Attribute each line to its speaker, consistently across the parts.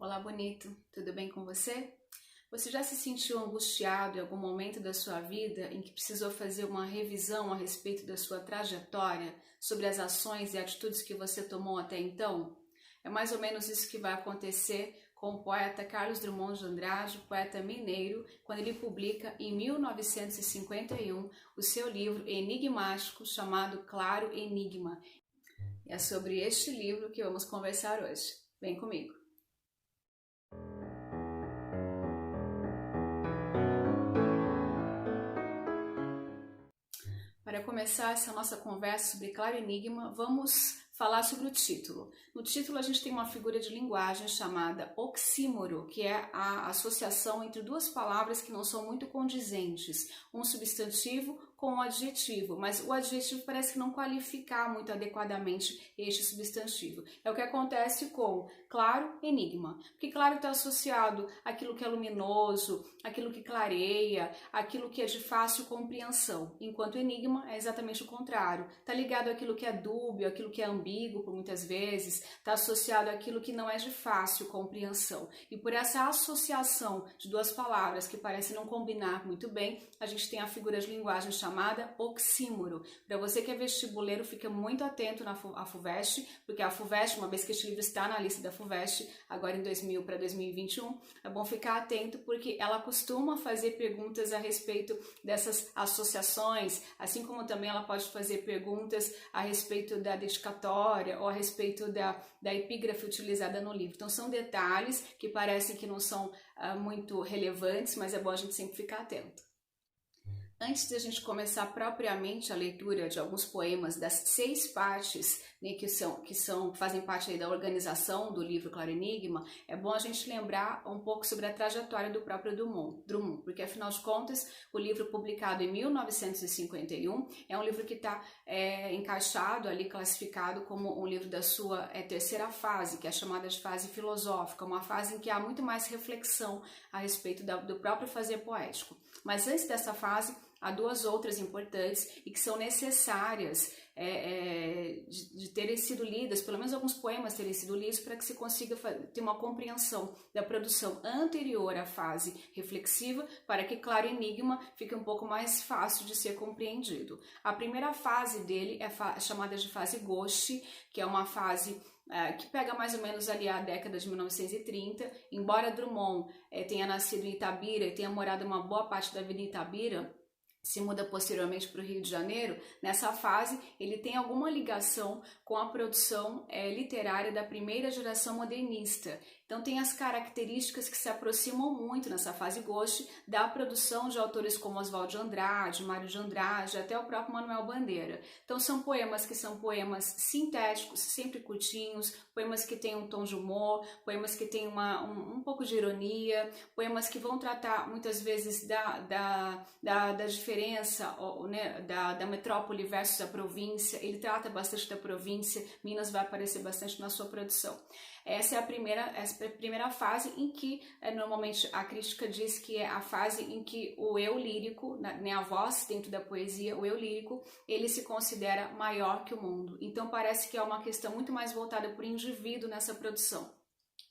Speaker 1: Olá, bonito, tudo bem com você? Você já se sentiu angustiado em algum momento da sua vida em que precisou fazer uma revisão a respeito da sua trajetória, sobre as ações e atitudes que você tomou até então? É mais ou menos isso que vai acontecer com o poeta Carlos Drummond de Andrade, poeta mineiro, quando ele publica em 1951 o seu livro enigmático chamado Claro Enigma. É sobre este livro que vamos conversar hoje. Vem comigo! Para começar essa nossa conversa sobre Claro Enigma, vamos falar sobre o título. No título a gente tem uma figura de linguagem chamada oxímoro, que é a associação entre duas palavras que não são muito condizentes, um substantivo com um adjetivo, mas o adjetivo parece que não qualificar muito adequadamente este substantivo. É o que acontece com claro, enigma, porque claro está associado àquilo que é luminoso, àquilo que clareia, àquilo que é de fácil compreensão, enquanto enigma é exatamente o contrário, está ligado àquilo que é dúbio, àquilo que é ambíguo por muitas vezes, está associado àquilo que não é de fácil compreensão, e por essa associação de duas palavras que parecem não combinar muito bem, a gente tem a figura de linguagem chamada oxímoro. Para você que é vestibuleiro, fica muito atento na FUVEST, porque a FUVEST, uma vez que este livro está na lista da FUVEST, agora em 2000 para 2021, é bom ficar atento porque ela costuma fazer perguntas a respeito dessas associações, assim como também ela pode fazer perguntas a respeito da dedicatória ou a respeito da epígrafe utilizada no livro. Então são detalhes que parecem que não são muito relevantes, mas é bom a gente sempre ficar atento. Antes de a gente começar propriamente a leitura de alguns poemas das 6 partes, né, que fazem parte aí da organização do livro Claro Enigma, é bom a gente lembrar um pouco sobre a trajetória do próprio Drummond, porque afinal de contas, o livro publicado em 1951 é um livro que está encaixado ali, classificado como um livro da sua terceira fase, que é chamada de fase filosófica, uma fase em que há muito mais reflexão a respeito do próprio fazer poético. Mas antes dessa fase, há 2 outras importantes e que são necessárias de terem sido lidas, pelo menos alguns poemas terem sido lidos, para que se consiga ter uma compreensão da produção anterior à fase reflexiva, para que Claro Enigma fique um pouco mais fácil de ser compreendido. A primeira fase dele é chamada de fase Ghost, que é uma fase que pega mais ou menos ali a década de 1930, embora Drummond tenha nascido em Itabira e tenha morado uma boa parte da vida em Itabira, se muda posteriormente para o Rio de Janeiro, nessa fase ele tem alguma ligação com a produção literária da primeira geração modernista. Então tem as características que se aproximam muito nessa fase Ghost da produção de autores como Oswald de Andrade, Mário de Andrade, até o próprio Manuel Bandeira. Então são poemas que são poemas sintéticos, sempre curtinhos, poemas que têm um tom de humor, poemas que têm um pouco de ironia, poemas que vão tratar muitas vezes da diferença, né, da metrópole versus a província. Ele trata bastante da província, Minas vai aparecer bastante na sua produção. Essa é a primeira fase em que, normalmente, a crítica diz que é a fase em que o eu lírico, né, a voz dentro da poesia, o eu lírico, ele se considera maior que o mundo. Então parece que é uma questão muito mais voltada para o indivíduo nessa produção.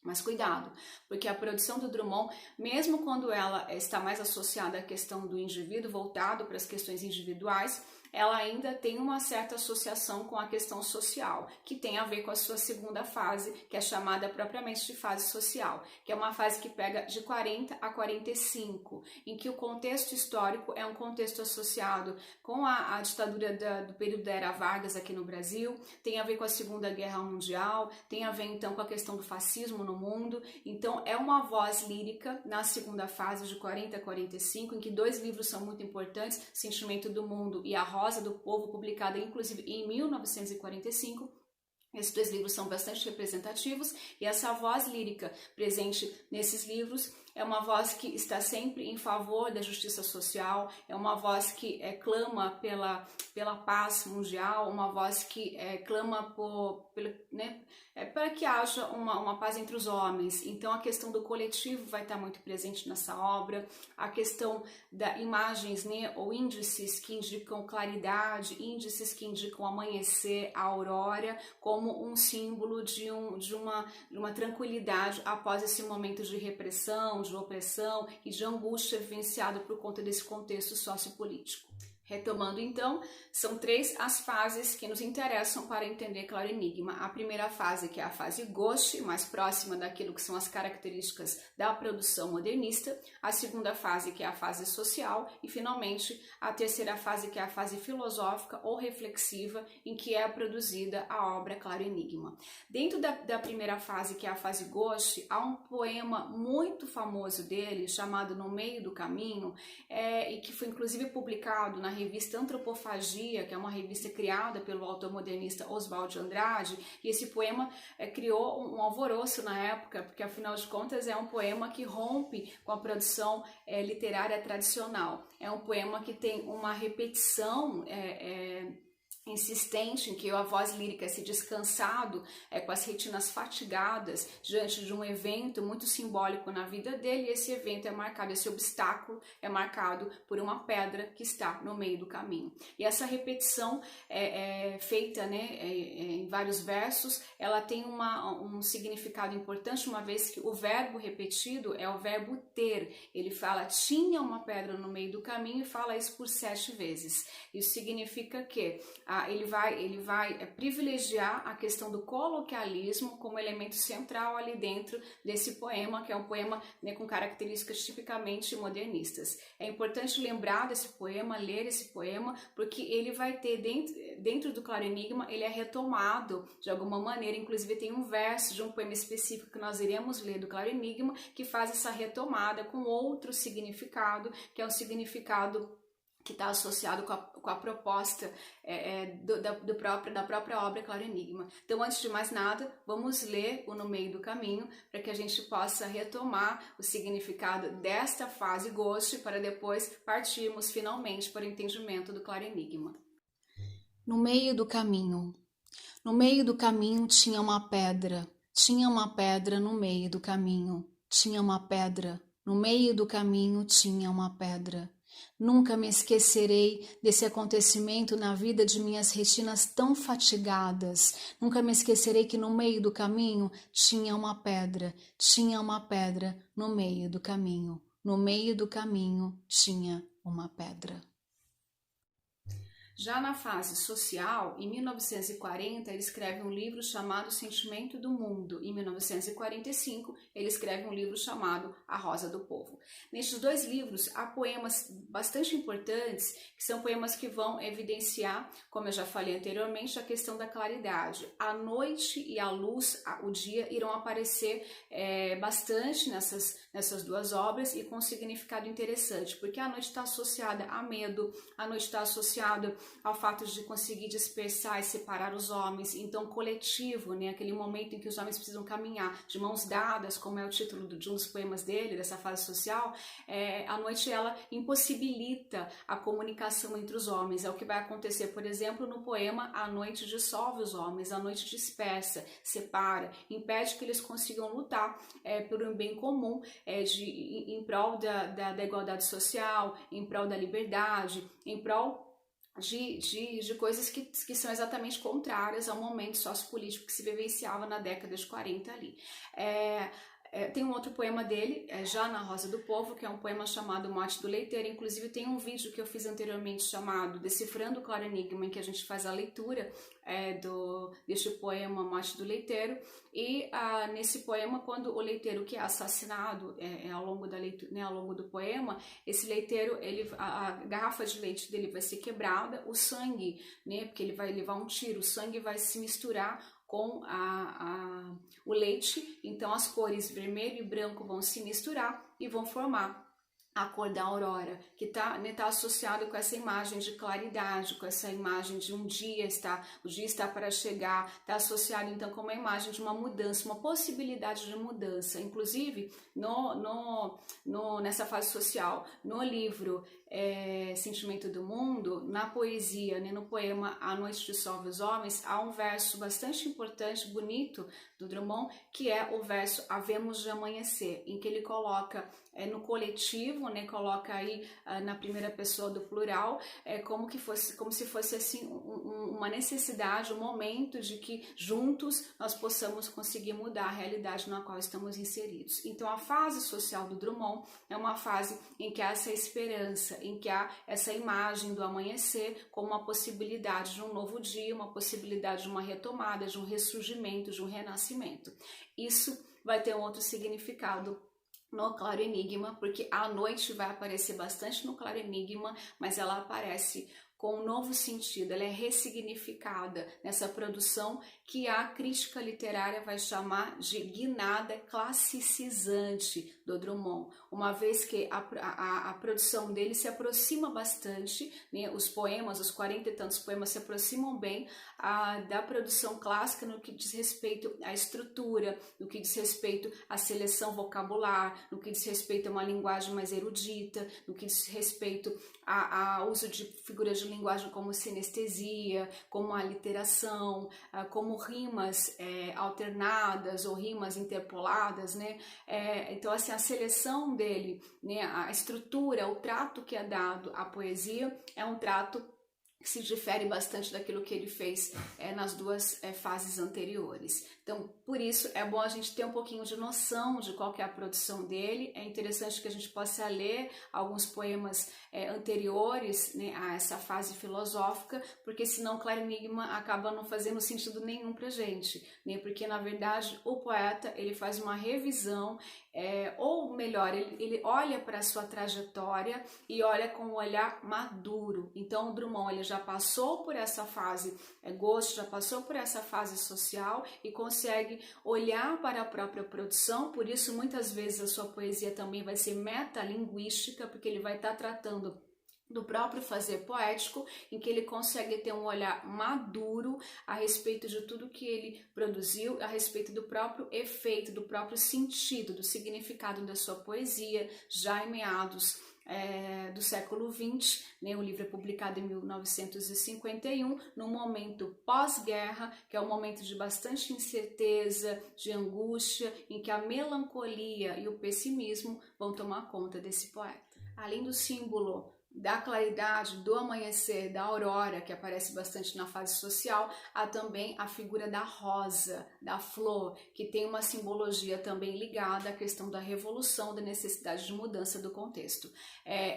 Speaker 1: Mas cuidado, porque a produção do Drummond, mesmo quando ela está mais associada à questão do indivíduo, voltado para as questões individuais, ela ainda tem uma certa associação com a questão social, que tem a ver com a sua segunda fase, que é chamada propriamente de fase social, que é uma fase que pega de 40 a 45, em que o contexto histórico é um contexto associado com a ditadura do período da Era Vargas aqui no Brasil, tem a ver com a Segunda Guerra Mundial, tem a ver então com a questão do fascismo no mundo. Então é uma voz lírica na segunda fase de 40 a 45, em que 2 livros são muito importantes, Sentimento do Mundo e A Rosa do Povo, publicada inclusive em 1945. Esses 2 livros são bastante representativos e essa voz lírica presente nesses livros é uma voz que está sempre em favor da justiça social, é uma voz que clama pela paz mundial, uma voz que clama para que haja uma paz entre os homens. Então a questão do coletivo vai estar muito presente nessa obra, a questão das imagens, né, ou índices que indicam claridade, índices que indicam amanhecer, a aurora, como um símbolo de uma tranquilidade após esse momento de repressão, de opressão e de angústia vivenciado por conta desse contexto sociopolítico. Retomando então, são 3 as fases que nos interessam para entender Claro Enigma. A primeira fase, que é a fase Ghost, mais próxima daquilo que são as características da produção modernista. A segunda fase, que é a fase social. E, finalmente, a terceira fase, que é a fase filosófica ou reflexiva, em que é produzida a obra Claro Enigma. Dentro da primeira fase, que é a fase Ghost, há um poema muito famoso dele, chamado No Meio do Caminho, e que foi inclusive publicado na revista Antropofagia, que é uma revista criada pelo autor modernista Oswald de Andrade, e esse poema criou um alvoroço na época, porque afinal de contas é um poema que rompe com a produção literária tradicional. É um poema que tem uma repetição insistente, em que a voz lírica se descansado, com as retinas fatigadas diante de um evento muito simbólico na vida dele, e esse evento é marcado, esse obstáculo é marcado por uma pedra que está no meio do caminho. E essa repetição feita, né, em vários versos, ela tem um significado importante, uma vez que o verbo repetido é o verbo ter. Ele fala, tinha uma pedra no meio do caminho, e fala isso por 7 vezes. Isso significa que ele vai privilegiar a questão do coloquialismo como elemento central ali dentro desse poema, que é um poema, né, com características tipicamente modernistas. É importante lembrar desse poema, ler esse poema, porque ele vai ter dentro do Claro Enigma, ele é retomado de alguma maneira, inclusive tem um verso de um poema específico que nós iremos ler do Claro Enigma, que faz essa retomada com outro significado, que é um significado que está associado com a proposta da própria obra Claro Enigma. Então, antes de mais nada, vamos ler o No Meio do Caminho, para que a gente possa retomar o significado desta fase Ghost, para depois partirmos finalmente para o entendimento do Claro Enigma.
Speaker 2: No meio do caminho. No meio do caminho tinha uma pedra no meio do caminho, tinha uma pedra, no meio do caminho tinha uma pedra. Nunca me esquecerei desse acontecimento na vida de minhas retinas tão fatigadas. Nunca me esquecerei que no meio do caminho tinha uma pedra no meio do caminho. No meio do caminho tinha uma pedra.
Speaker 1: Já na fase social, em 1940, ele escreve um livro chamado Sentimento do Mundo. Em 1945, ele escreve um livro chamado A Rosa do Povo. Nestes 2 livros, há poemas bastante importantes, que são poemas que vão evidenciar, como eu já falei anteriormente, a questão da claridade. A noite e a luz, o dia, irão aparecer bastante nessas 2 obras, e com um significado interessante, porque a noite está associada a medo, a noite está associada ao fato de conseguir dispersar e separar os homens, então coletivo, né, aquele momento em que os homens precisam caminhar de mãos dadas, como é o título de um dos poemas dele, dessa fase social. A noite, ela impossibilita a comunicação entre os homens, é o que vai acontecer, por exemplo, no poema A Noite Dissolve os Homens, a noite dispersa, separa, impede que eles consigam lutar por um bem comum, em prol da igualdade social, em prol da liberdade, em prol de coisas que são exatamente contrárias ao momento sociopolítico que se vivenciava na década de 40 ali. Tem um outro poema dele, já na Rosa do Povo, que é um poema chamado Morte do Leiteiro. Inclusive tem um vídeo que eu fiz anteriormente chamado Decifrando o Claro Enigma, em que a gente faz a leitura deste poema Morte do Leiteiro. E nesse poema, quando o leiteiro que é assassinado ao longo da leitura, né, ao longo do poema, esse leiteiro, a garrafa de leite dele vai ser quebrada, o sangue, né, porque ele vai levar um tiro, o sangue vai se misturar com o leite, então as cores vermelho e branco vão se misturar e vão formar a cor da aurora, que está, né, tá associado com essa imagem de claridade, com essa imagem de o dia está para chegar, está associado então com uma imagem de uma mudança, uma possibilidade de mudança. Inclusive, nessa fase social, no livro Sentimento do Mundo, na poesia, né, no poema A Noite Dissolve os Homens, há um verso bastante importante, bonito, do Drummond, que é o verso Havemos de Amanhecer, em que ele coloca no coletivo, né, coloca aí na primeira pessoa do plural, como se fosse assim uma necessidade, um momento de que juntos nós possamos conseguir mudar a realidade na qual estamos inseridos. Então a fase social do Drummond é uma fase em que há essa esperança, em que há essa imagem do amanhecer como uma possibilidade de um novo dia, uma possibilidade de uma retomada, de um ressurgimento, de um renascimento. Isso vai ter um outro significado no Claro Enigma, porque a noite vai aparecer bastante no Claro Enigma, mas ela aparece com um novo sentido, ela é ressignificada nessa produção que a crítica literária vai chamar de guinada classicizante do Drummond, uma vez que a produção dele se aproxima bastante, né, os poemas, os 40 e tantos poemas se aproximam bem da produção clássica no que diz respeito à estrutura, no que diz respeito à seleção vocabular, no que diz respeito a uma linguagem mais erudita, no que diz respeito ao uso de figuras de linguagem como sinestesia, como a literação, como rimas alternadas ou rimas interpoladas, né? Então, assim, a seleção dele, né, a estrutura, o trato que é dado à poesia é um trato que se difere bastante daquilo que ele fez nas duas fases anteriores. Então, por isso, é bom a gente ter um pouquinho de noção de qual que é a produção dele. É interessante que a gente possa ler alguns poemas anteriores, né, a essa fase filosófica, porque senão o Claro Enigma acaba não fazendo sentido nenhum pra gente, né? Porque, na verdade, o poeta ele faz uma revisão, ou melhor, ele olha para a sua trajetória e olha com um olhar maduro. Então, o Drummond ele já passou por essa fase gosto, já passou por essa fase social e consegue olhar para a própria produção, por isso muitas vezes a sua poesia também vai ser metalinguística, porque ele vai estar tratando do próprio fazer poético, em que ele consegue ter um olhar maduro a respeito de tudo que ele produziu, a respeito do próprio efeito, do próprio sentido, do significado da sua poesia, já em meados do século XX, né? O livro é publicado em 1951, num momento pós-guerra, que é um momento de bastante incerteza, de angústia, em que a melancolia e o pessimismo vão tomar conta desse poeta. Além do símbolo da claridade, do amanhecer, da aurora, que aparece bastante na fase social, há também a figura da rosa, da flor, que tem uma simbologia também ligada à questão da revolução, da necessidade de mudança do contexto.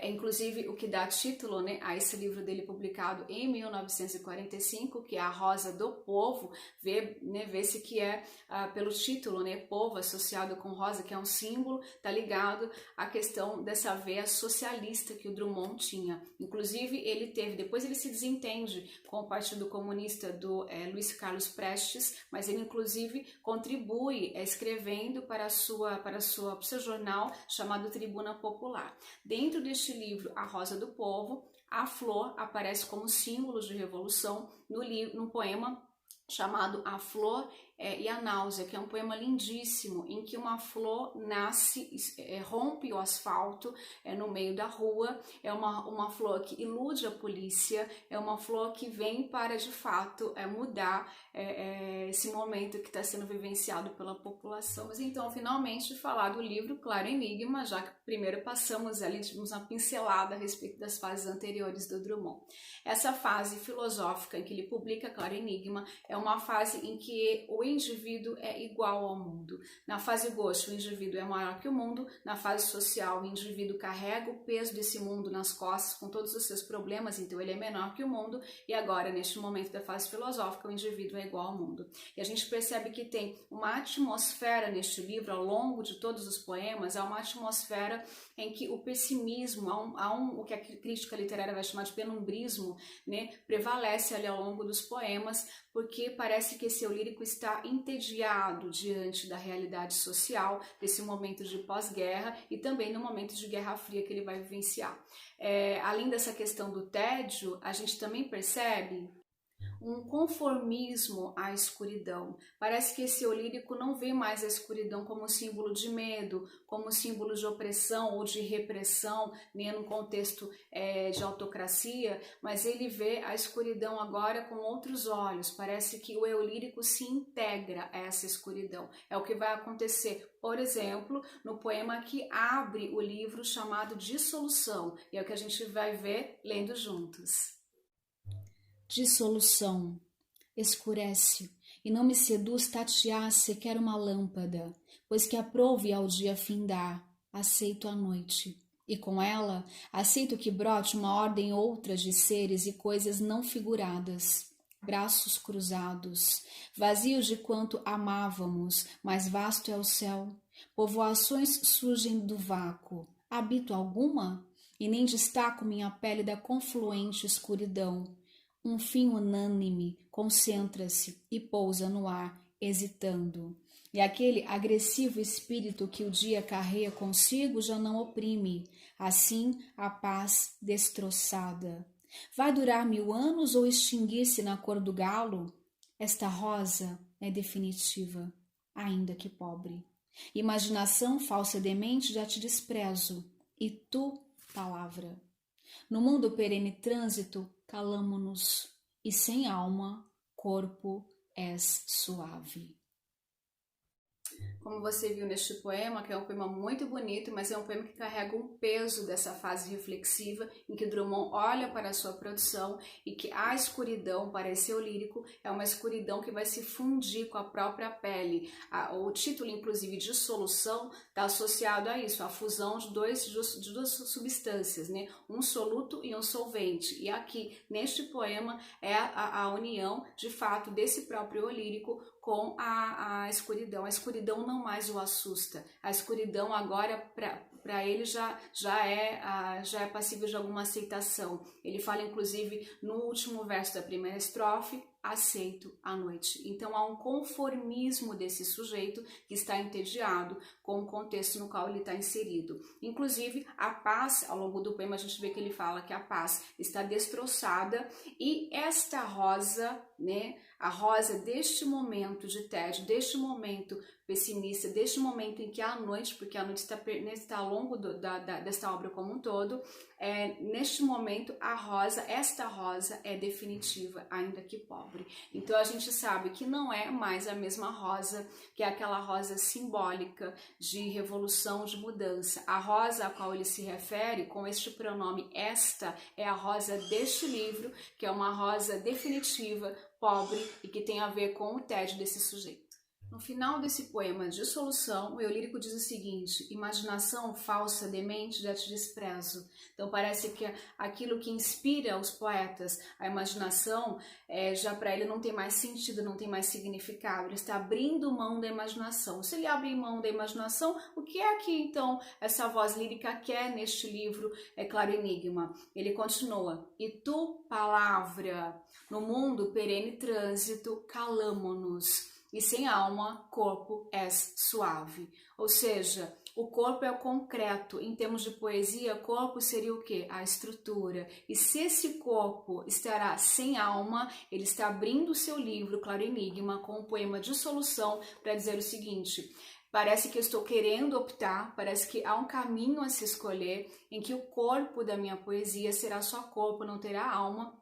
Speaker 1: Inclusive o que dá título, né, a esse livro dele publicado em 1945, que é A Rosa do Povo, vê-se que pelo título, né, povo associado com rosa, que é um símbolo, está ligado à questão dessa veia socialista que o Drummond tinha. Inclusive, depois ele se desentende com o Partido Comunista do Luiz Carlos Prestes, mas ele inclusive contribui escrevendo para o seu jornal chamado Tribuna Popular. Dentro deste livro, A Rosa do Povo, a flor aparece como símbolo de revolução no poema chamado A Flor e a Náusea, que é um poema lindíssimo, em que uma flor nasce, rompe o asfalto no meio da rua, é uma flor que ilude a polícia, é uma flor que vem para, de fato, mudar esse momento que está sendo vivenciado pela população. Mas então, finalmente, falar do livro Claro Enigma, já que primeiro passamos ali, tivemos uma pincelada a respeito das fases anteriores do Drummond. Essa fase filosófica em que ele publica Claro Enigma é uma fase em que o indivíduo é igual ao mundo. Na fase gosto, o indivíduo é maior que o mundo. Na fase social, o indivíduo carrega o peso desse mundo nas costas com todos os seus problemas, então ele é menor que o mundo. E agora, neste momento da fase filosófica, o indivíduo é igual ao mundo. E a gente percebe que tem uma atmosfera neste livro, ao longo de todos os poemas, há uma atmosfera em que o pessimismo, o que a crítica literária vai chamar de penumbrismo, né, prevalece ali ao longo dos poemas, porque parece que esse eu lírico está está entediado diante da realidade social, desse momento de pós-guerra e também no momento de Guerra Fria que ele vai vivenciar. Além dessa questão do tédio, a gente também percebe um conformismo à escuridão. Parece que esse eu lírico não vê mais a escuridão como símbolo de medo, como símbolo de opressão ou de repressão, nem no contexto de autocracia, mas ele vê a escuridão agora com outros olhos. Parece que o eu lírico se integra a essa escuridão. É o que vai acontecer, por exemplo, no poema que abre o livro chamado Dissolução, e é o que a gente vai ver lendo juntos.
Speaker 2: Dissolução, escurece, e não me seduz tatear sequer uma lâmpada, pois que aprouve ao dia findar, aceito a noite, e com ela aceito que brote uma ordem outra de seres e coisas não figuradas, braços cruzados, vazios de quanto amávamos, mais vasto é o céu, povoações surgem do vácuo, habito alguma? E nem destaco minha pele da confluente escuridão. Um fim unânime concentra-se e pousa no ar, hesitando. E aquele agressivo espírito que o dia carrega consigo já não oprime. Assim, a paz destroçada. Vai durar 1000 anos ou extinguir-se na cor do galo? Esta rosa é definitiva, ainda que pobre. Imaginação falsa demente já te desprezo. E tu, palavra. No mundo perene trânsito, calamo-nos, e sem alma, corpo és suave.
Speaker 1: Como você viu neste poema, que é um poema muito bonito, mas é um poema que carrega um peso dessa fase reflexiva, em que Drummond olha para a sua produção e que a escuridão, para esse eu lírico, é uma escuridão que vai se fundir com a própria pele. O título, inclusive, Dissolução, está associado a isso, a fusão de duas substâncias, né? Um soluto e um solvente. E aqui, neste poema, é a união, de fato, desse próprio eu lírico com a escuridão. A escuridão não mais o assusta. A escuridão agora, para ele, já é passível de alguma aceitação. Ele fala, inclusive, no último verso da primeira estrofe, aceito a noite. Então há um conformismo desse sujeito que está entediado com o contexto no qual ele está inserido. Inclusive, a paz, ao longo do poema a gente vê que ele fala que a paz está destroçada e esta rosa, né, a rosa deste momento de tédio, deste momento pessimista, deste momento em que há a noite, porque a noite está ao longo desta obra como um todo, neste momento esta rosa é definitiva, ainda que pobre. Então a gente sabe que não é mais a mesma rosa, que é aquela rosa simbólica de revolução, de mudança. A rosa a qual ele se refere, com este pronome esta, é a rosa deste livro, que é uma rosa definitiva, pobre e que tem a ver com o tédio desse sujeito. No final desse poema Dissolução, o eu lírico diz o seguinte: imaginação falsa, demente, já te desprezo. Então parece que aquilo que inspira os poetas, a imaginação, já para ele não tem mais sentido, não tem mais significado. Ele está abrindo mão da imaginação. Se ele abre mão da imaginação, o que é que então essa voz lírica quer neste livro, Claro Enigma? Ele continua: e tu, palavra, no mundo perene trânsito, calamo-nos. E sem alma, corpo és suave. Ou seja, o corpo é o concreto. Em termos de poesia, corpo seria o quê? A estrutura. E se esse corpo estará sem alma, ele está abrindo o seu livro, Claro Enigma, com o poema Dissolução, para dizer o seguinte: parece que eu estou querendo optar, parece que há um caminho a se escolher, em que o corpo da minha poesia será só corpo, não terá alma.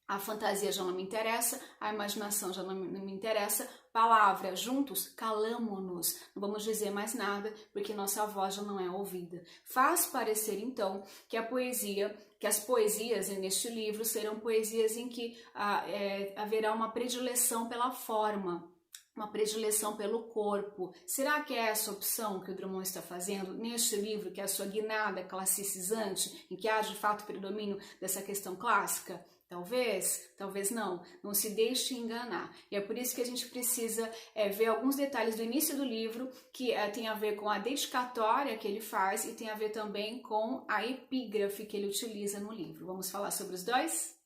Speaker 1: A fantasia já não me interessa, a imaginação já não me interessa. Palavra, juntos, calamo-nos, não vamos dizer mais nada, porque nossa voz já não é ouvida. Faz parecer, então, que as poesias neste livro serão poesias em que haverá uma predileção pela forma, uma predileção pelo corpo. Será que é essa opção que o Drummond está fazendo neste livro, que é a sua guinada classicizante, em que há de fato predomínio dessa questão clássica? Talvez não se deixe enganar. E é por isso que a gente precisa ver alguns detalhes do início do livro que tem a ver com a dedicatória que ele faz e tem a ver também com a epígrafe que ele utiliza no livro. Vamos falar sobre os dois?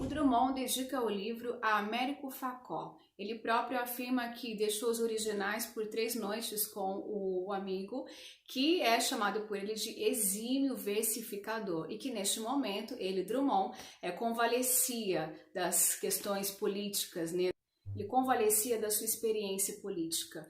Speaker 1: O Drummond dedica o livro a Américo Facó. Ele próprio afirma que deixou os originais por 3 noites com o amigo, que é chamado por ele de exímio versificador, e que neste momento ele, Drummond, convalescia das questões políticas, né? Ele convalescia da sua experiência política.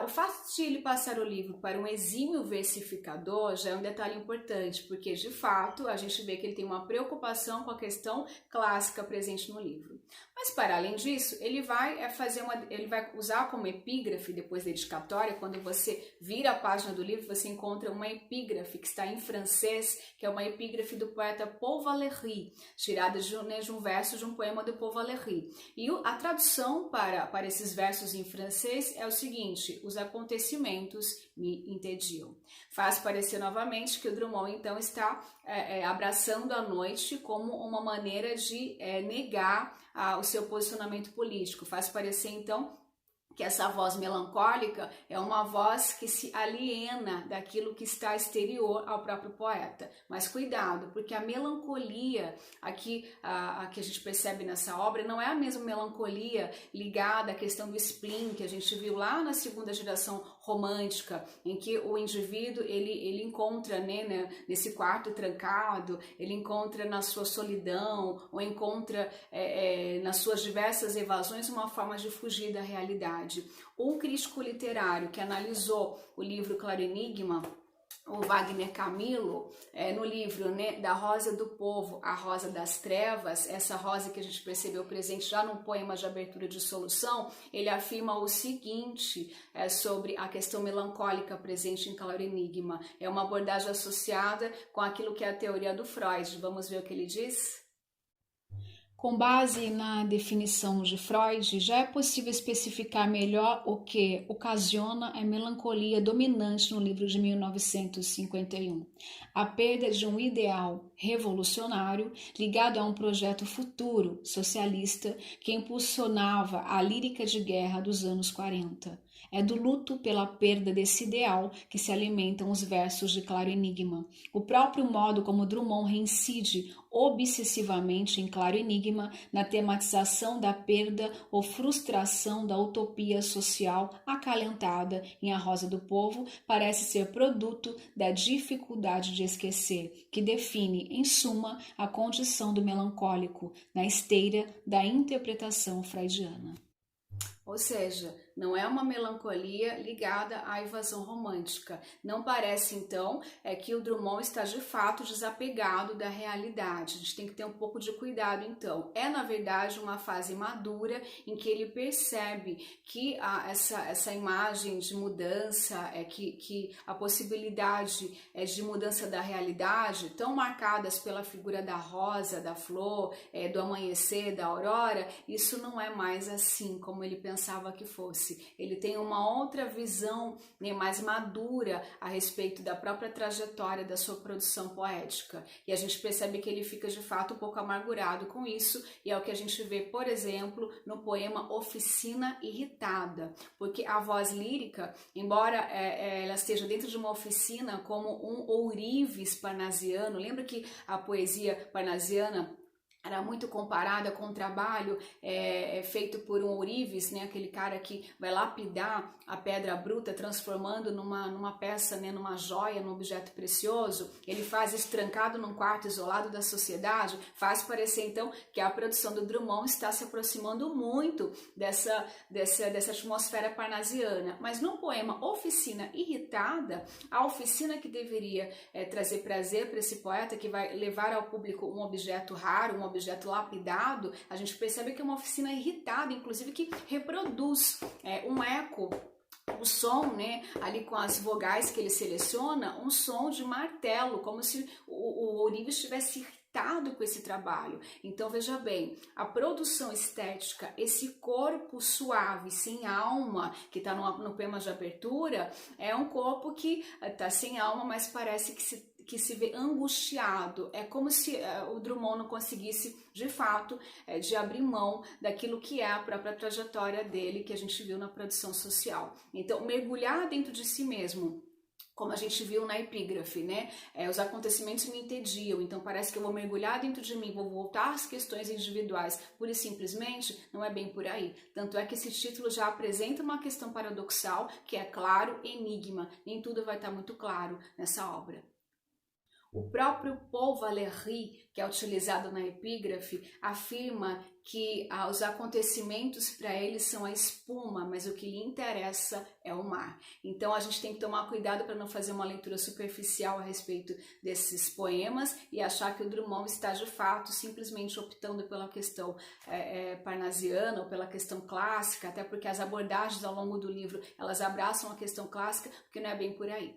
Speaker 1: O fato de ele passar o livro para um exímio versificador já é um detalhe importante, porque de fato a gente vê que ele tem uma preocupação com a questão clássica presente no livro. Mas para além disso, ele vai usar como epígrafe, depois da dedicatória, quando você vira a página do livro, você encontra uma epígrafe que está em francês, que é uma epígrafe do poeta Paul Valéry, tirada de um verso de um poema do Paul Valéry. E a tradução para esses versos em francês é o seguinte: os acontecimentos me entediam. Faz parecer novamente que o Drummond então está abraçando a noite como uma maneira de negar o seu posicionamento político. Faz parecer então que essa voz melancólica é uma voz que se aliena daquilo que está exterior ao próprio poeta. Mas cuidado, porque a melancolia aqui a que a gente percebe nessa obra não é a mesma melancolia ligada à questão do spleen que a gente viu lá na segunda geração romântica, em que o indivíduo ele encontra, né, nesse quarto trancado, ele encontra na sua solidão, ou encontra nas suas diversas evasões uma forma de fugir da realidade. Um crítico literário que analisou o livro Claro Enigma, o Wagner Camilo, no livro, né, Da Rosa do Povo, a Rosa das Trevas, essa rosa que a gente percebeu presente já no poema de abertura e dissolução, ele afirma o seguinte sobre a questão melancólica presente em Claro Enigma. É uma abordagem associada com aquilo que é a teoria do Freud. Vamos ver o que ele diz?
Speaker 2: Com base na definição de Freud, já é possível especificar melhor o que ocasiona a melancolia dominante no livro de 1951. A perda de um ideal revolucionário ligado a um projeto futuro socialista que impulsionava a lírica de guerra dos anos 40. É do luto pela perda desse ideal que se alimentam os versos de Claro Enigma. O próprio modo como Drummond reincide obsessivamente em Claro Enigma na tematização da perda ou frustração da utopia social acalentada em A Rosa do Povo parece ser produto da dificuldade de esquecer, que define, em suma, a condição do melancólico na esteira da interpretação freudiana.
Speaker 1: Ou seja, não é uma melancolia ligada à evasão romântica. Não parece, então, que o Drummond está de fato desapegado da realidade. A gente tem que ter um pouco de cuidado, então. É, na verdade, uma fase madura em que ele percebe que essa imagem de mudança, que a possibilidade de mudança da realidade, tão marcadas pela figura da rosa, da flor, do amanhecer, da aurora, isso não é mais assim como ele pensava que fosse. Ele tem uma outra visão, né, mais madura a respeito da própria trajetória da sua produção poética. E a gente percebe que ele fica de fato um pouco amargurado com isso, e é o que a gente vê, por exemplo, no poema Oficina Irritada, porque a voz lírica, embora ela esteja dentro de uma oficina como um ourives parnasiano, lembra que a poesia parnasiana era muito comparada com o trabalho feito por um ourives, né, aquele cara que vai lapidar a pedra bruta, transformando numa peça, né, numa joia, num objeto precioso. Ele faz isso trancado num quarto isolado da sociedade. Faz parecer, então, que a produção do Drummond está se aproximando muito dessa atmosfera parnasiana. Mas no poema Oficina Irritada, a oficina que deveria trazer prazer para esse poeta, que vai levar ao público um objeto raro, um objeto lapidado, a gente percebe que é uma oficina irritada, inclusive que reproduz um eco, o som, né, ali com as vogais que ele seleciona, um som de martelo, como se o ourives estivesse irritado com esse trabalho. Então veja bem, a produção estética, esse corpo suave, sem alma, que está no poema de abertura, é um corpo que está sem alma, mas parece que se vê angustiado. É como se o Drummond não conseguisse, de fato, de abrir mão daquilo que é a própria trajetória dele, que a gente viu na produção social. Então, mergulhar dentro de si mesmo como a gente viu na epígrafe, né? Os acontecimentos me entediam, então parece que eu vou mergulhar dentro de mim, vou voltar às questões individuais, pura e simplesmente, não é bem por aí. Tanto é que esse título já apresenta uma questão paradoxal, que é claro, enigma, nem tudo vai estar muito claro nessa obra. O próprio Paul Valéry, que é utilizado na epígrafe, afirma que os acontecimentos para ele são a espuma, mas o que lhe interessa é o mar. Então a gente tem que tomar cuidado para não fazer uma leitura superficial a respeito desses poemas e achar que o Drummond está de fato simplesmente optando pela questão parnasiana ou pela questão clássica, até porque as abordagens ao longo do livro elas abraçam a questão clássica, porque não é bem por aí.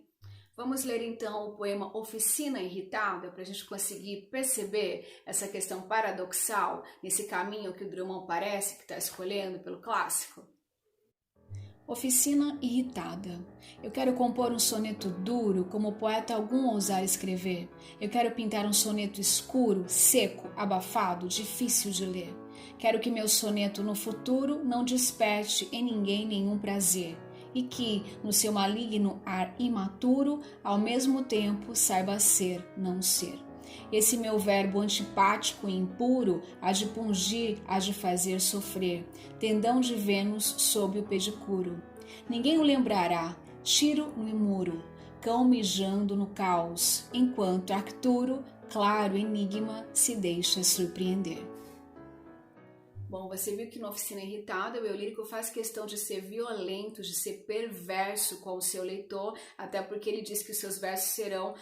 Speaker 1: Vamos ler então o poema Oficina Irritada para a gente conseguir perceber essa questão paradoxal nesse caminho que o Drummond parece que está escolhendo pelo clássico.
Speaker 2: Oficina irritada. Eu quero compor um soneto duro, como poeta algum ousar escrever. Eu quero pintar um soneto escuro, seco, abafado, difícil de ler. Quero que meu soneto no futuro não desperte em ninguém nenhum prazer. E que, no seu maligno ar imaturo, ao mesmo tempo saiba ser, não ser. Esse meu verbo antipático e impuro há de pungir, há de fazer sofrer, tendão de Vênus sob o pedicuro. Ninguém o lembrará, tiro no muro, cão mijando no caos, enquanto Arcturo, claro enigma, se deixa surpreender.
Speaker 1: Bom, você viu que na Oficina Irritada o eu lírico faz questão de ser violento, de ser perverso com o seu leitor, até porque ele diz que os seus versos serão,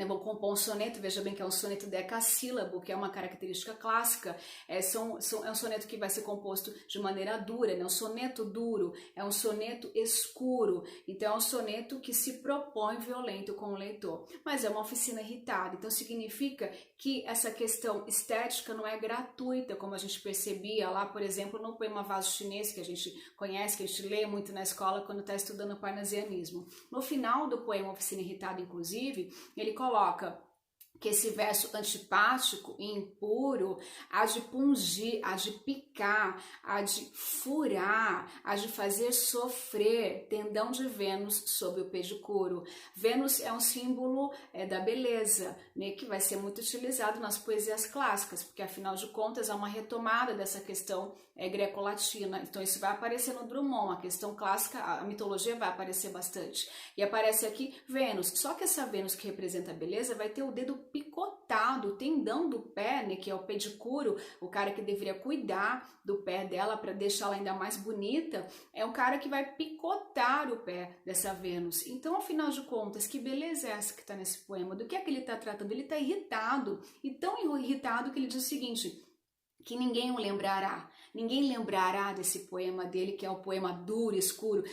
Speaker 1: vão compor um soneto, veja bem que é um soneto decassílabo, que é uma característica clássica, é um soneto que vai ser composto de maneira dura, é um soneto duro, é um soneto escuro, então é um soneto que se propõe violento com o leitor, mas é uma oficina irritada, então significa que essa questão estética não é gratuita, como a gente percebia lá, por exemplo, no poema Vaso Chinês, que a gente conhece, que a gente lê muito na escola quando está estudando o parnasianismo. No final do poema Oficina Irritada, inclusive, ele coloca que esse verso antipático e impuro há de pungir, há de picar, há de furar, há de fazer sofrer, tendão de Vênus sob o pedicuro. Vênus é um símbolo da beleza, né, que vai ser muito utilizado nas poesias clássicas, porque afinal de contas há uma retomada dessa questão greco-latina, então isso vai aparecer no Drummond, a questão clássica, a mitologia vai aparecer bastante, e aparece aqui Vênus, só que essa Vênus que representa a beleza vai ter o dedo picotado, o tendão do pé, né, que é o pedicuro, o cara que deveria cuidar do pé dela para deixá-la ainda mais bonita, é o cara que vai picotar o pé dessa Vênus. Então, afinal de contas, que beleza é essa que está nesse poema? Do que é que ele está tratando? Ele está irritado, e tão irritado que ele diz o seguinte, que ninguém o lembrará. Ninguém lembrará desse poema dele, que é o poema duro, escuro,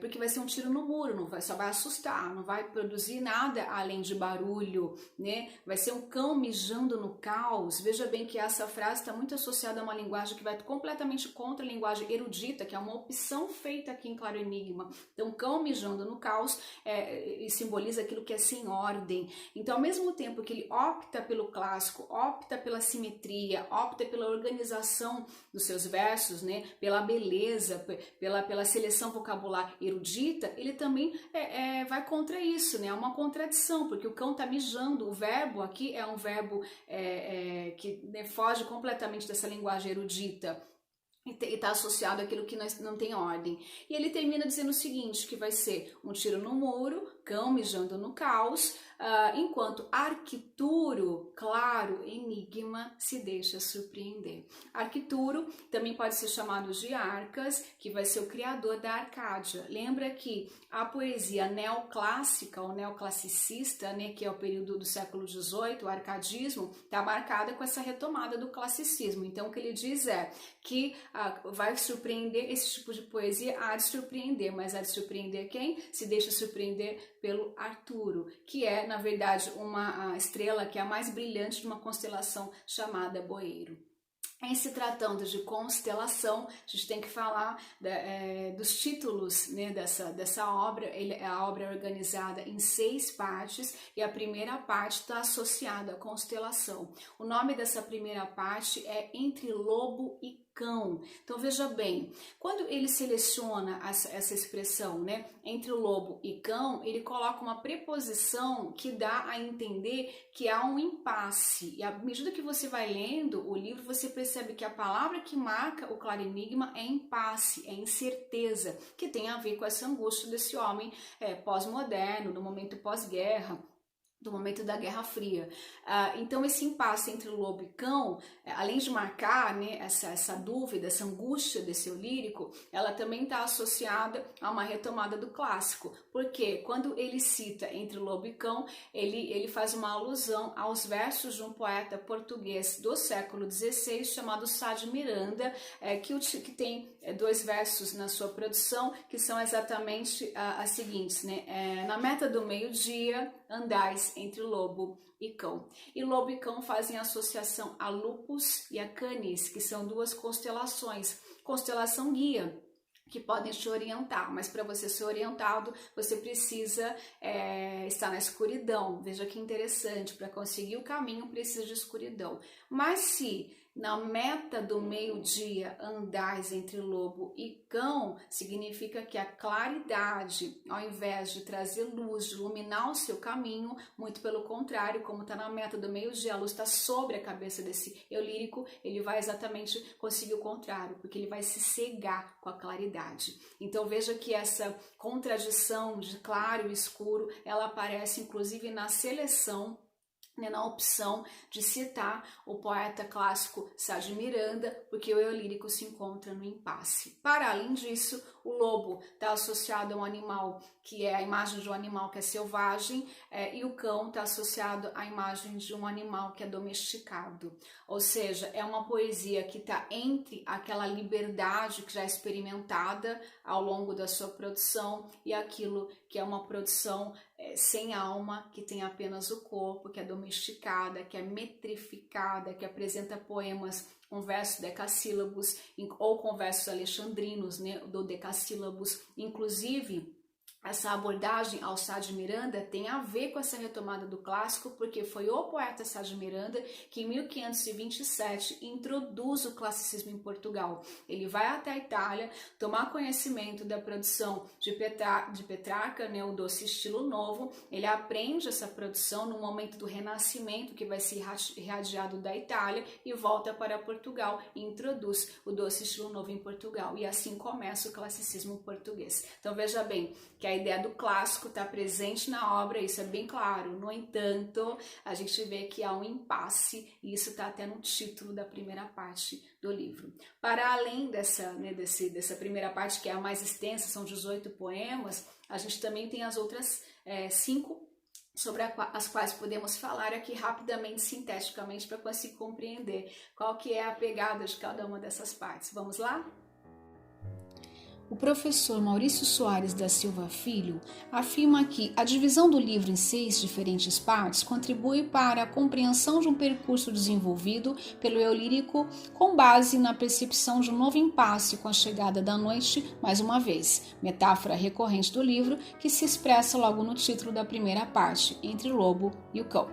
Speaker 1: porque vai ser um tiro no muro, só vai assustar, não vai produzir nada além de barulho, né? Vai ser um cão mijando no caos. Veja bem que essa frase está muito associada a uma linguagem que vai completamente contra a linguagem erudita, que é uma opção feita aqui em Claro Enigma. Então, cão mijando no caos e simboliza aquilo que é sem ordem. Então, ao mesmo tempo que ele opta pelo clássico, opta pela simetria, opta pela organização dos seus versos, né, pela beleza, pela seleção vocabular erudita, ele também vai contra isso, né, é uma contradição, porque o cão está mijando, o verbo aqui é um verbo que foge completamente dessa linguagem erudita, e está associado àquilo que não tem ordem. E ele termina dizendo o seguinte, que vai ser um tiro no muro, cão mijando no caos, enquanto Arcturo, claro, enigma, se deixa surpreender. Arcturo também pode ser chamado de Arcas, que vai ser o criador da Arcádia. Lembra que a poesia neoclássica ou neoclassicista, né, que é o período do século XVIII, o arcadismo, está marcada com essa retomada do classicismo. Então o que ele diz é que vai surpreender, esse tipo de poesia há de surpreender, mas há de surpreender quem? Se deixa surpreender pelo Arturo, que é, na verdade, uma estrela que é a mais brilhante de uma constelação chamada Boeiro. Em se tratando de constelação, a gente tem que falar dos títulos, né, dessa obra. A obra é organizada em 6 partes e a primeira parte está associada à constelação. O nome dessa primeira parte é Entre Lobo e cão. Então veja bem, quando ele seleciona essa expressão, né, entre lobo e cão, ele coloca uma preposição que dá a entender que há um impasse. E à medida que você vai lendo o livro, você percebe que a palavra que marca o claro enigma é impasse, é incerteza, que tem a ver com essa angústia desse homem pós-moderno, do momento pós-guerra, do momento da Guerra Fria. Então esse impasse entre lobo e cão, além de marcar, né, essa dúvida, essa angústia desse eu lírico, ela também está associada a uma retomada do clássico, porque quando ele cita entre lobo e cão, ele faz uma alusão aos versos de um poeta português do século XVI chamado Sá de Miranda, que tem dois versos na sua produção, que são exatamente as seguintes, né? Na meta do meio-dia, andais entre lobo e cão. E lobo e cão fazem associação a Lupus e a Canis, que são duas constelações, constelação guia, que podem te orientar, mas para você ser orientado, você precisa estar na escuridão. Veja que interessante, para conseguir o caminho precisa de escuridão. Mas se na meta do meio-dia andais entre lobo e cão, significa que a claridade, ao invés de trazer luz, de iluminar o seu caminho, muito pelo contrário, como está na meta do meio-dia, a luz está sobre a cabeça desse eu lírico, ele vai exatamente conseguir o contrário, porque ele vai se cegar com a claridade. Então veja que essa contradição de claro e escuro, ela aparece inclusive na seleção, na opção de citar o poeta clássico Sá de Miranda, porque o eu lírico se encontra no impasse. Para além disso, o lobo está associado a um animal que é a imagem de um animal que é selvagem, e o cão está associado à imagem de um animal que é domesticado. Ou seja, é uma poesia que está entre aquela liberdade que já é experimentada ao longo da sua produção e aquilo que é uma produção sem alma, que tem apenas o corpo, que é domesticada, que é metrificada, que apresenta poemas com versos decassílabos ou com versos alexandrinos, né, do decassílabos. Inclusive, essa abordagem ao Sá de Miranda tem a ver com essa retomada do clássico, porque foi o poeta Sá de Miranda que em 1527 introduz o classicismo em Portugal. Ele vai até a Itália tomar conhecimento da produção de Petrarca, né, o Doce Estilo Novo. Ele aprende essa produção no momento do Renascimento, que vai ser irradiado da Itália, e volta para Portugal e introduz o Doce Estilo Novo em Portugal. E assim começa o classicismo português. Então veja bem que a ideia do clássico está presente na obra, isso é bem claro. No entanto, a gente vê que há um impasse, e isso está até no título da primeira parte do livro. Para além dessa primeira parte, que é a mais extensa, são 18 poemas, a gente também tem as outras 5 sobre as quais podemos falar aqui rapidamente, sinteticamente, para conseguir compreender qual que é a pegada de cada uma dessas partes. Vamos lá?
Speaker 2: O professor Maurício Soares da Silva Filho afirma que a divisão do livro em 6 diferentes partes contribui para a compreensão de um percurso desenvolvido pelo eu lírico com base na percepção de um novo impasse com a chegada da noite, mais uma vez, metáfora recorrente do livro que se expressa logo no título da primeira parte, Entre o Lobo e o Cão.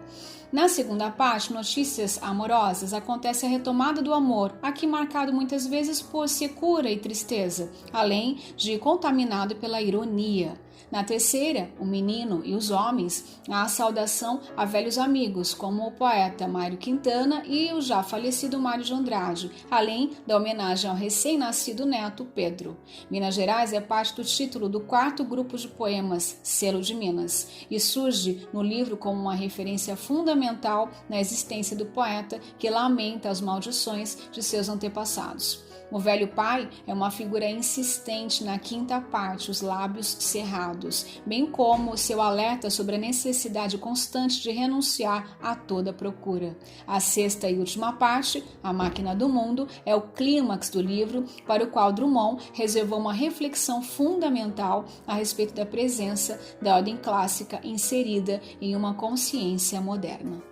Speaker 2: Na segunda parte, Notícias Amorosas, acontece a retomada do amor, aqui marcado muitas vezes por secura e tristeza, além de contaminado pela ironia. Na terceira, O Menino e os Homens, há a saudação a velhos amigos, como o poeta Mário Quintana e o já falecido Mário de Andrade, além da homenagem ao recém-nascido neto Pedro. Minas Gerais é parte do título do 4º grupo de poemas, Selo de Minas, e surge no livro como uma referência fundamental na existência do poeta que lamenta as maldições de seus antepassados. O velho pai é uma figura insistente na 5ª parte, Os Lábios Cerrados, bem como seu alerta sobre a necessidade constante de renunciar a toda procura. A 6ª e última parte, A Máquina do Mundo, é o clímax do livro, para o qual Drummond reservou uma reflexão fundamental a respeito da presença da ordem clássica inserida em uma consciência moderna.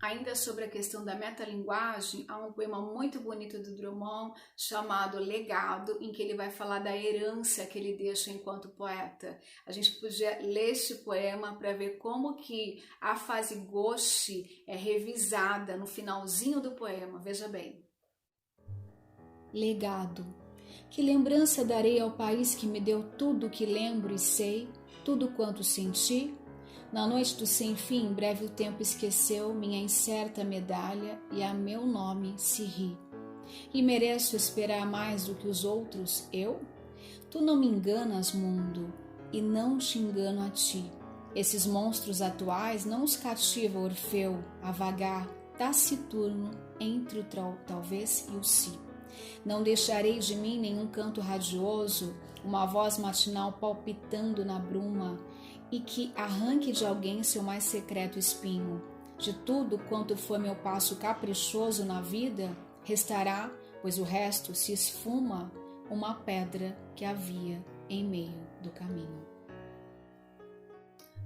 Speaker 1: Ainda sobre a questão da metalinguagem, há um poema muito bonito do Drummond chamado Legado, em que ele vai falar da herança que ele deixa enquanto poeta. A gente podia ler este poema para ver como que a fase gauche é revisada no finalzinho do poema, veja bem.
Speaker 2: legado. Que lembrança darei ao país que me deu tudo que lembro e sei, tudo quanto senti? Na noite do sem fim, breve o tempo esqueceu minha incerta medalha e a meu nome se ri. E mereço esperar mais do que os outros, eu? Tu não me enganas, mundo, e não te engano a ti. Esses monstros atuais não os cativa Orfeu a vagar taciturno entre o talvez e o si. Não deixarei de mim nenhum canto radioso, uma voz matinal palpitando na bruma, e que arranque de alguém seu mais secreto espinho. De tudo quanto foi meu passo caprichoso na vida, restará, pois o resto se esfuma, uma pedra que havia em meio do caminho.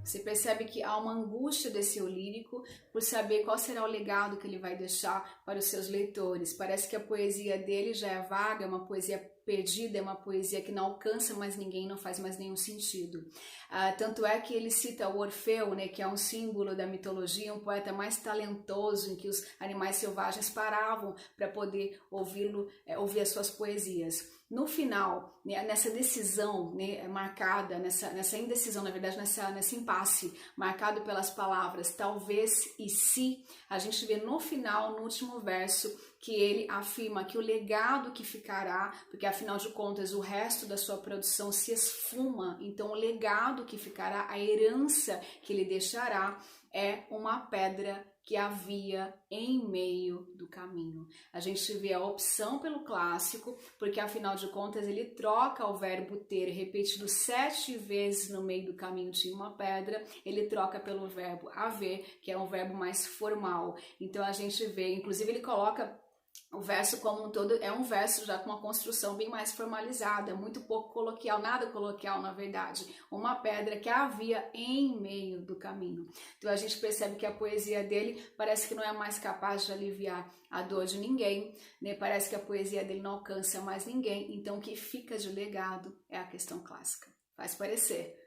Speaker 1: Você percebe que há uma angústia desse eu lírico por saber qual será o legado que ele vai deixar para os seus leitores. Parece que a poesia dele já é vaga, é uma poesia perdida, é uma poesia que não alcança mais ninguém, não faz mais nenhum sentido. Tanto é que ele cita o Orfeu, né, que é um símbolo da mitologia, um poeta mais talentoso, em que os animais selvagens paravam para poder ouvir as suas poesias. No final, né, nessa decisão, né, marcada, nessa indecisão, na verdade, nesse impasse marcado pelas palavras talvez e se, a gente vê no final, no último verso, que ele afirma que o legado que ficará, porque afinal de contas o resto da sua produção se esfuma, então o legado que ficará, a herança que ele deixará é uma pedra que havia em meio do caminho. A gente vê a opção pelo clássico, porque afinal de contas ele troca o verbo ter, repetido 7 vezes no meio do caminho tinha uma pedra, ele troca pelo verbo haver, que é um verbo mais formal. Então a gente vê, inclusive ele coloca o verso como um todo, é um verso já com uma construção bem mais formalizada, muito pouco coloquial, nada coloquial na verdade, uma pedra que havia em meio do caminho. Então a gente percebe que a poesia dele parece que não é mais capaz de aliviar a dor de ninguém, né? Parece que a poesia dele não alcança mais ninguém, então o que fica de legado é a questão clássica. Faz parecer.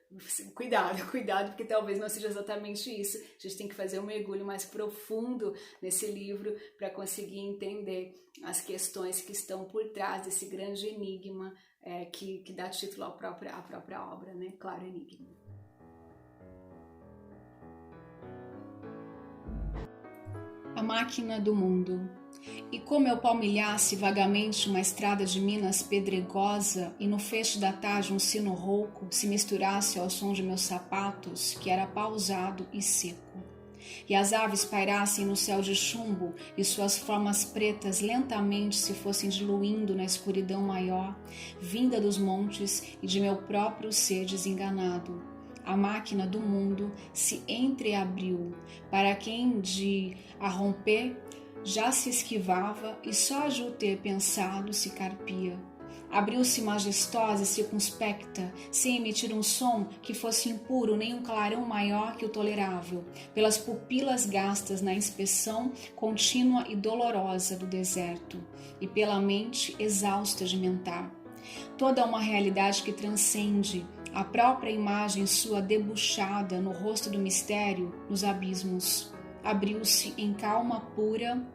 Speaker 1: Cuidado, porque talvez não seja exatamente isso. A gente tem que fazer um mergulho mais profundo nesse livro para conseguir entender as questões que estão por trás desse grande enigma que dá título à própria obra, né? Claro, enigma.
Speaker 2: A máquina do mundo. E como eu palmilhasse vagamente uma estrada de Minas pedregosa e no feixe da tarde um sino rouco se misturasse ao som de meus sapatos, que era pausado e seco. E as aves pairassem no céu de chumbo e suas formas pretas lentamente se fossem diluindo na escuridão maior, vinda dos montes e de meu próprio ser desenganado. A máquina do mundo se entreabriu, para quem de a romper já se esquivava e só de o ter pensado se carpia. Abriu-se majestosa e circunspecta, sem emitir um som que fosse impuro nem um clarão maior que o tolerável, pelas pupilas gastas na inspeção contínua e dolorosa do deserto, e pela mente exausta de mentar. Toda uma realidade que transcende a própria imagem sua debuxada no rosto do mistério, nos abismos. Abriu-se em calma pura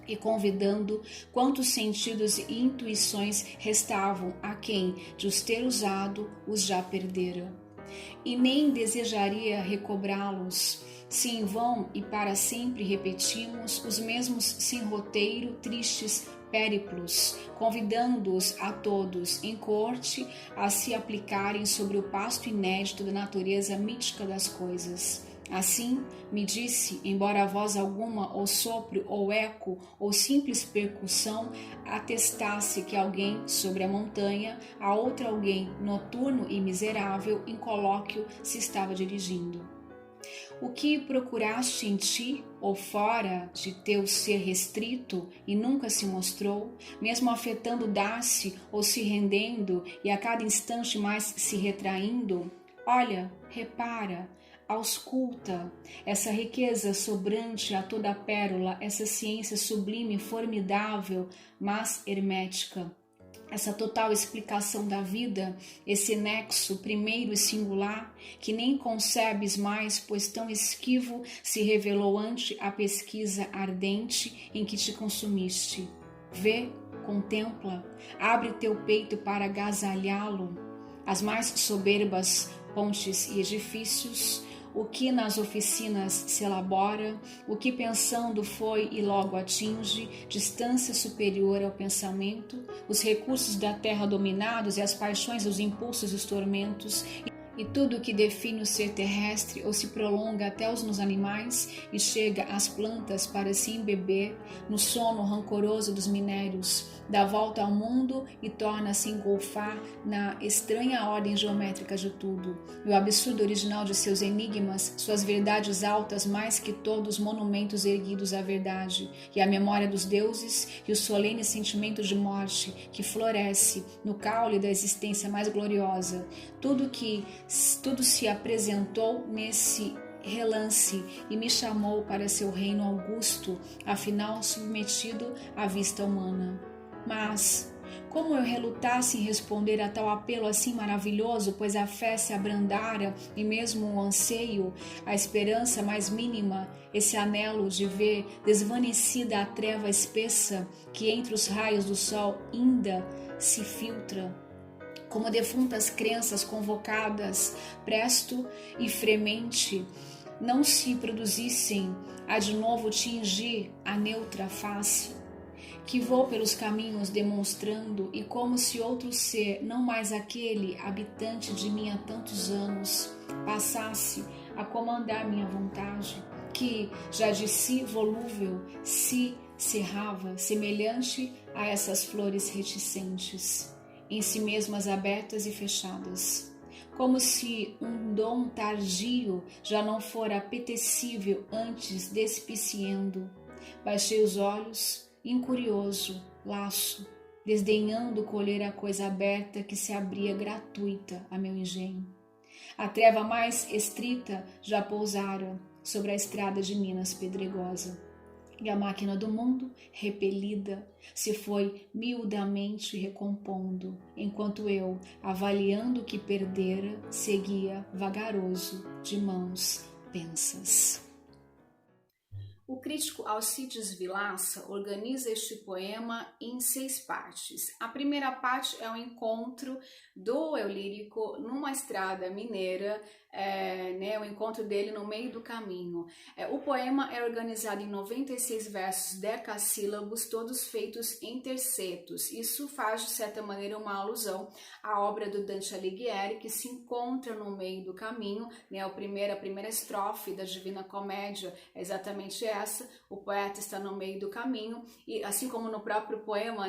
Speaker 2: e convidando quantos sentidos e intuições restavam a quem, de os ter usado, os já perdera. E nem desejaria recobrá-los, se em vão e para sempre repetimos os mesmos sem roteiro tristes périplos, convidando-os a todos em corte a se aplicarem sobre o pasto inédito da natureza mítica das coisas. Assim, me disse, embora voz alguma, ou sopro, ou eco, ou simples percussão, atestasse que alguém sobre a montanha, a outro alguém noturno e miserável, em colóquio se estava dirigindo. O que procuraste em ti, ou fora de teu ser restrito, e nunca se mostrou, mesmo afetando dar-se ou se rendendo, e a cada instante mais se retraindo? Olha, repara, ausculta essa riqueza sobrante a toda a pérola, essa ciência sublime, formidável, mas hermética. Essa total explicação da vida, esse nexo primeiro e singular, que nem concebes mais, pois tão esquivo se revelou ante a pesquisa ardente em que te consumiste. Vê, contempla, abre teu peito para agasalhá-lo. As mais soberbas pontes e edifícios, o que nas oficinas se elabora, o que pensando foi e logo atinge, distância superior ao pensamento, os recursos da terra dominados e as paixões, os impulsos e os tormentos, e tudo o que define o ser terrestre ou se prolonga até nos animais e chega às plantas para se embeber no sono rancoroso dos minérios, dá volta ao mundo e torna-se engolfar na estranha ordem geométrica de tudo, e o absurdo original de seus enigmas, suas verdades altas mais que todos os monumentos erguidos à verdade, e a memória dos deuses e o solene sentimento de morte que floresce no caule da existência mais gloriosa, tudo se apresentou nesse relance e me chamou para seu reino augusto, afinal submetido à vista humana. Mas, como eu relutasse em responder a tal apelo assim maravilhoso, pois a fé se abrandara e mesmo o anseio, a esperança mais mínima, esse anelo de ver desvanecida a treva espessa que entre os raios do sol ainda se filtra, como defuntas crenças convocadas, presto e fremente, não se produzissem a de novo tingir a neutra face, que vou pelos caminhos demonstrando, e como se outro ser, não mais aquele habitante de mim há tantos anos, passasse a comandar minha vontade, que, já de si volúvel, se cerrava, semelhante a essas flores reticentes, em si mesmas abertas e fechadas, como se um dom tardio já não fora apetecível antes despiciando. Baixei os olhos, incurioso, laço, desdenhando colher a coisa aberta que se abria gratuita a meu engenho. A treva mais estrita já pousara sobre a estrada de Minas pedregosa, e a máquina do mundo, repelida, se foi miudamente recompondo, enquanto eu, avaliando o que perdera, seguia vagaroso de mãos pensas.
Speaker 1: O crítico Alcides Vilaça organiza este poema em 6 partes. A primeira parte é o encontro do eu lírico numa estrada mineira, o encontro dele no meio do caminho. O poema é organizado em 96 versos decassílabos, todos feitos em tercetos. Isso faz, de certa maneira, uma alusão à obra do Dante Alighieri, que se encontra no meio do caminho. A primeira estrofe da Divina Comédia é exatamente essa: o poeta está no meio do caminho, e assim como no próprio poema,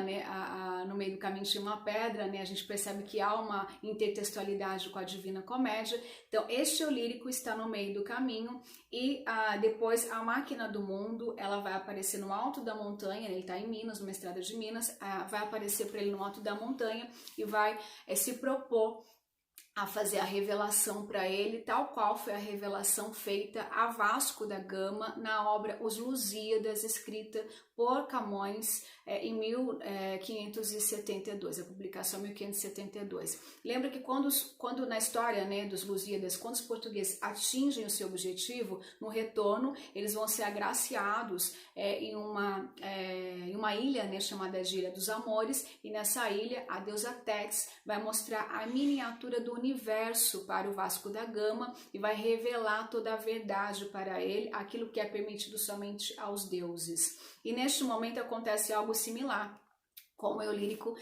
Speaker 1: no meio do caminho tinha uma pedra, a gente percebe que há uma intertextualidade com a Divina Comédia. Então, este eu lírico está no meio do caminho, e depois a máquina do mundo, ela vai aparecer no alto da montanha. Ele está em Minas, numa estrada de Minas, vai aparecer para ele no alto da montanha e vai se propor a fazer a revelação para ele, tal qual foi a revelação feita a Vasco da Gama na obra Os Lusíadas, escrita por Camões em 1572, a publicação 1572. Lembra que quando na história dos Lusíadas, quando os portugueses atingem o seu objetivo, no retorno eles vão ser agraciados em uma ilha chamada de Ilha dos Amores, e nessa ilha a deusa Tétis vai mostrar a miniatura do universo para o Vasco da Gama e vai revelar toda a verdade para ele, aquilo que é permitido somente aos deuses. E neste momento acontece algo similar com o eu lírico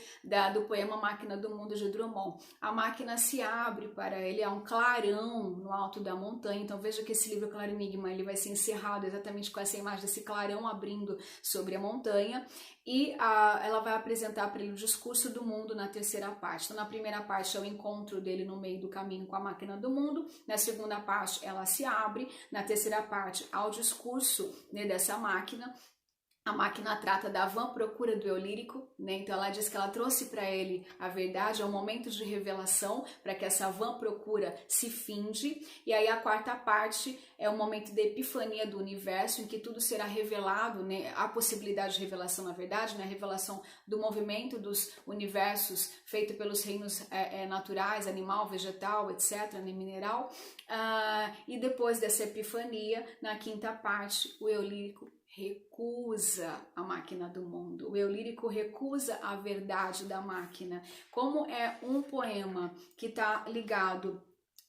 Speaker 1: do poema Máquina do Mundo de Drummond. A máquina se abre para ele, há um clarão no alto da montanha. Então veja que esse livro Claro Enigma, ele vai ser encerrado exatamente com essa imagem desse clarão abrindo sobre a montanha, e ela vai apresentar para ele o discurso do mundo na terceira parte. Então, na primeira parte é o encontro dele no meio do caminho com a máquina do mundo, na segunda parte ela se abre, na terceira parte há o discurso dessa máquina. A máquina trata da vã procura do eu lírico, Então ela diz que ela trouxe para ele a verdade, é um momento de revelação para que essa vã procura se finde. E aí a quarta parte é o momento da epifania do universo, em que tudo será revelado, a possibilidade de revelação, na verdade, a revelação do movimento dos universos feito pelos reinos naturais, animal, vegetal, etc., mineral. E depois dessa epifania, na quinta parte, o eu lírico recusa a máquina do mundo. O eu lírico recusa a verdade da máquina. Como é um poema que está ligado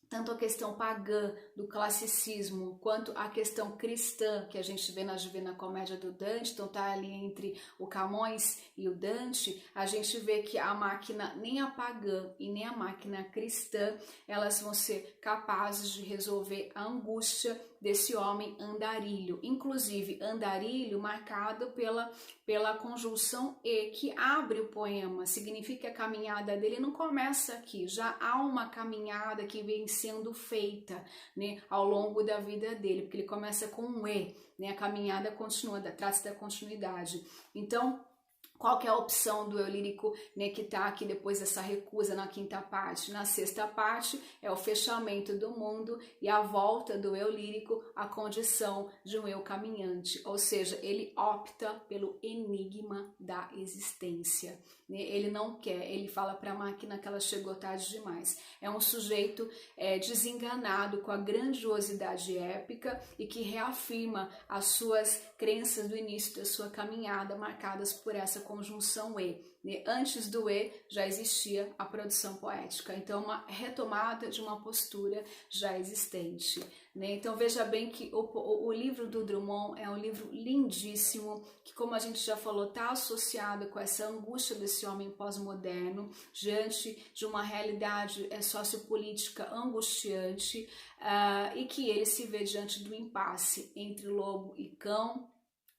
Speaker 1: tanto a questão pagã do classicismo, quanto a questão cristã, que a gente vê na Divina Comédia do Dante, então tá ali entre o Camões e o Dante, a gente vê que a máquina, nem a pagã e nem a máquina cristã, elas vão ser capazes de resolver a angústia desse homem andarilho, inclusive andarilho marcado pela conjunção E, que abre o poema, significa que a caminhada dele não começa aqui, já há uma caminhada que vem sendo feita, né, ao longo da vida dele, porque ele começa com um E, né, a caminhada continua, trata-se da continuidade. Então, qual que é a opção do eu lírico, né, que está aqui depois dessa recusa na quinta parte? Na sexta parte é o fechamento do mundo e a volta do eu lírico à condição de um eu caminhante, ou seja, ele opta pelo enigma da existência, né? Ele não quer, ele fala para a máquina que ela chegou tarde demais. É um sujeito desenganado com a grandiosidade épica e que reafirma as suas crenças do início da sua caminhada, marcadas por essa conjunção E. Antes do E já existia a produção poética, então uma retomada de uma postura já existente. Então veja bem que o livro do Drummond é um livro lindíssimo, que, como a gente já falou, está associado com essa angústia desse homem pós-moderno diante de uma realidade sociopolítica angustiante, e que ele se vê diante do impasse entre lobo e cão,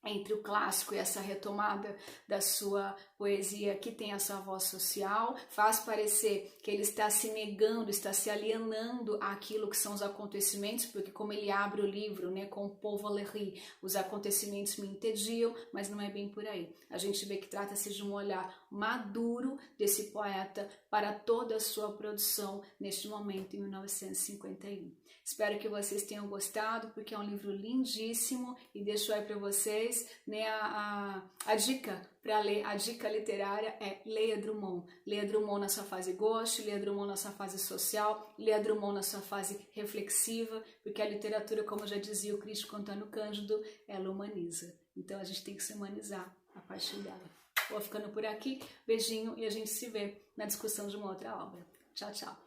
Speaker 1: entre o clássico e essa retomada da sua poesia que tem essa voz social, faz parecer que ele está se negando, está se alienando àquilo que são os acontecimentos, porque como ele abre o livro, né, com o Paul Valéry, os acontecimentos me entediam, mas não é bem por aí. A gente vê que trata-se de um olhar maduro desse poeta para toda a sua produção neste momento, em 1951. Espero que vocês tenham gostado, porque é um livro lindíssimo, e deixo aí para vocês, né, a dica para ler, a dica literária é leia Drummond. Leia Drummond na sua fase ghost, leia Drummond na sua fase social, leia Drummond na sua fase reflexiva, porque a literatura, como já dizia o crítico Antônio Cândido, ela humaniza. Então a gente tem que se humanizar a partir dela. Vou ficando por aqui, beijinho, e a gente se vê na discussão de uma outra obra. Tchau, tchau.